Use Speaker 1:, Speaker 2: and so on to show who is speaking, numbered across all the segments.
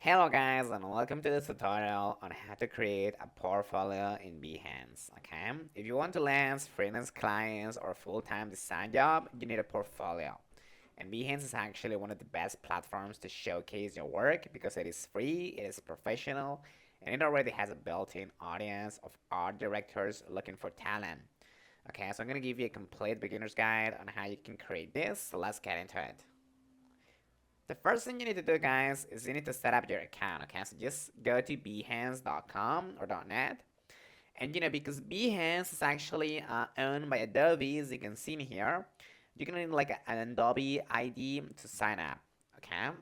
Speaker 1: Hello guys and welcome to this tutorial on how to create a portfolio in Behance. Okay, if you want to land freelance clients or a full-time design job, you need a portfolio. And Behance is actually one of the best platforms to showcase your work because it is free, it is professional, and it already has a built-in audience of art directors looking for talent. Okay, so I'm gonna give you a complete beginner's guide on how you can create this, so let's get into it. The first thing you need to do, guys, is you need to set up your account. Okay, so just go to behance.com or .net, and because Behance is actually owned by Adobe, as you can see in here, you're gonna need like an Adobe ID to sign up. Okay,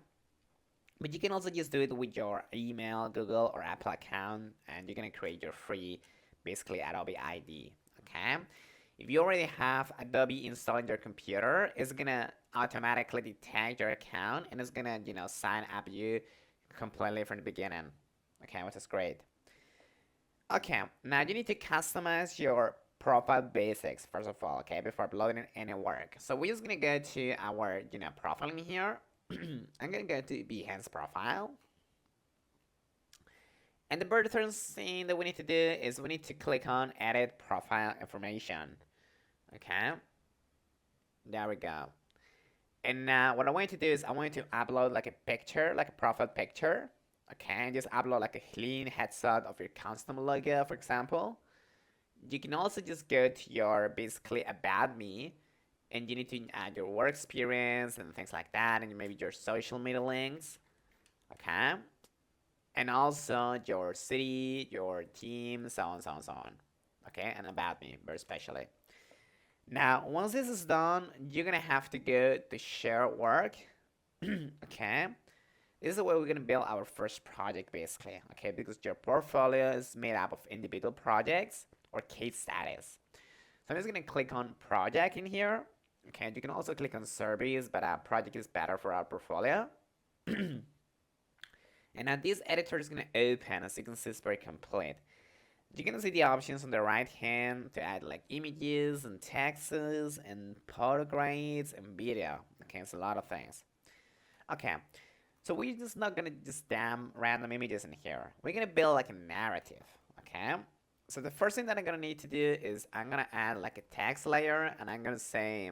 Speaker 1: but you can also just do it with your email, Google, or Apple account, and you're gonna create your free, basically Adobe ID. Okay, if you already have Adobe installed on your computer, it's gonna automatically detect your account and it's gonna, sign up you completely from the beginning. Okay, which is great. Okay, now you need to customize your profile basics first of all, okay, before uploading any work. So we're just gonna go to our, profile in here. I'm gonna go to Behance profile. And the very first thing that we need to do is we need to click on edit profile information. Okay, there we go. And now what I want you to do is I want you to upload like a picture, like a profile picture. Okay, and just upload like a clean headshot of your custom logo, for example. You can also just go to your basically about me, and you need to add your work experience and things like that, and maybe your social media links. Okay, and also your city, your team, so on, so on, so on. Okay, and about me, very especially. Now, once this is done, you're gonna have to go to share work. Okay, this is where we're gonna build our first project basically. Okay, because your portfolio is made up of individual projects or case studies. So I'm just gonna click on project in here. Okay, you can also click on service, but project is better for our portfolio. And now this editor is gonna open. As you can see, it's very complete. You can see the options on the right hand to add like images and texts and photographs and video. Okay, it's a lot of things. Okay, so we're just not gonna just damn random images in here. We're gonna build like a narrative. Okay, so the first thing that I'm gonna need to do is I'm gonna add like a text layer and I'm gonna say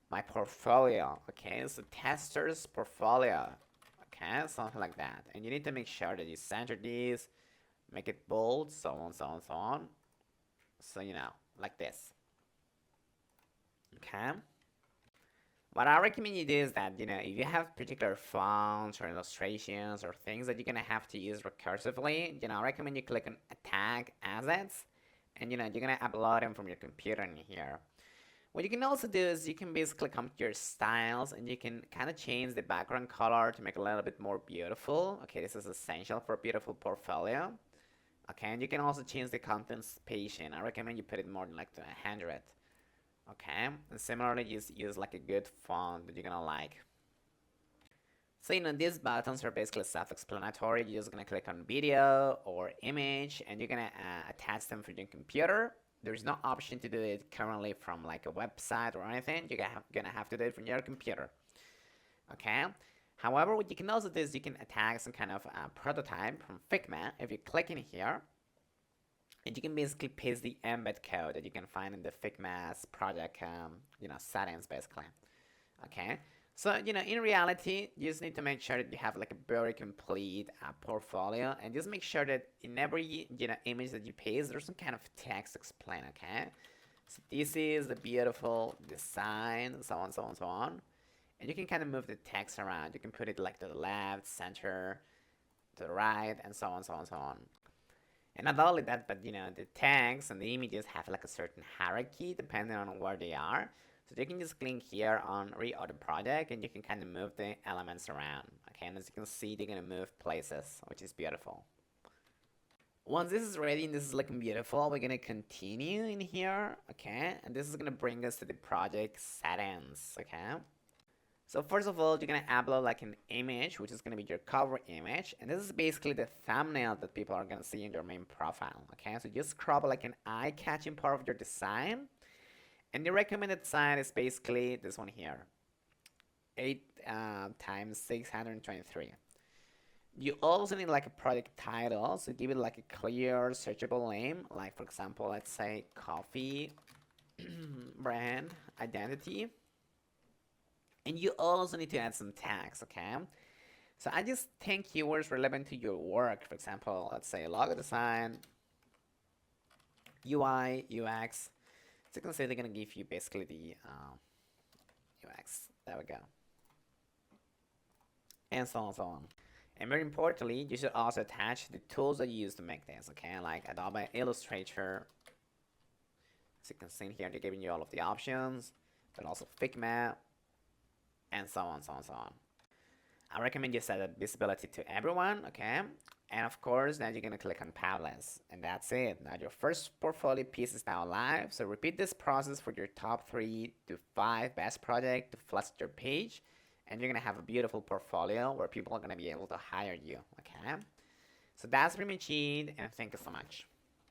Speaker 1: my portfolio. Okay, so tester's portfolio. Okay, something like that. And you need to make sure that you center these, make it bold, so on, so on, so on. So, like this. Okay. What I recommend you do is that, if you have particular fonts or illustrations or things that you're gonna have to use recursively, I recommend you click on tag assets and, you're gonna upload them from your computer in here. What you can also do is you can basically come to your styles and you can kind of change the background color to make it a little bit more beautiful. Okay, this is essential for a beautiful portfolio. Okay, and you can also change the content spacing. I recommend you put it more than like 100. Okay, and similarly, just use like a good font that you're gonna like. So, these buttons are basically self-explanatory. You're just gonna click on video or image, and you're gonna attach them from your computer. There's no option to do it currently from like a website or anything. You're gonna have to do it from your computer. Okay. However, what you can also do is you can attach some kind of prototype from Figma. If you click in here, and you can basically paste the embed code that you can find in the Figma's project, settings basically. Okay. So, in reality, you just need to make sure that you have like a very complete portfolio and just make sure that in every, image that you paste, there's some kind of text explain, okay? So this is the beautiful design, so on, so on, so on. And you can kind of move the text around. You can put it like to the left, center, to the right, and so on, so on, so on. And not only that, but the tags and the images have like a certain hierarchy depending on where they are. So you can just click here on reorder project and you can kind of move the elements around. Okay, and as you can see, they're gonna move places, which is beautiful. Once this is ready and this is looking beautiful, we're gonna continue in here, okay? And this is gonna bring us to the project settings, okay? So first of all, you're gonna upload like an image, which is gonna be your cover image, and this is basically the thumbnail that people are gonna see in your main profile. Okay, so just crop like an eye-catching part of your design, and the recommended size is basically this one here, 8 times 623. You also need like a project title, so give it like a clear, searchable name. Like for example, let's say coffee brand identity. And you also need to add some tags, okay? So I just 10 keywords relevant to your work. For example, let's say logo design, UI, UX. So you can say they're gonna give you basically the UX. There we go. And so on, so on. And very importantly, you should also attach the tools that you use to make this, okay? Like Adobe Illustrator. So you can see here, they're giving you all of the options, but also Figma, and so on, so on, so on. I recommend you set that visibility to everyone, okay? And of course, now you're gonna click on Publish, and that's it. Now your first portfolio piece is now live. So repeat this process for your top 3 to 5 best projects to flush your page, and you're gonna have a beautiful portfolio where people are gonna be able to hire you, okay? So that's pretty much it, and thank you so much.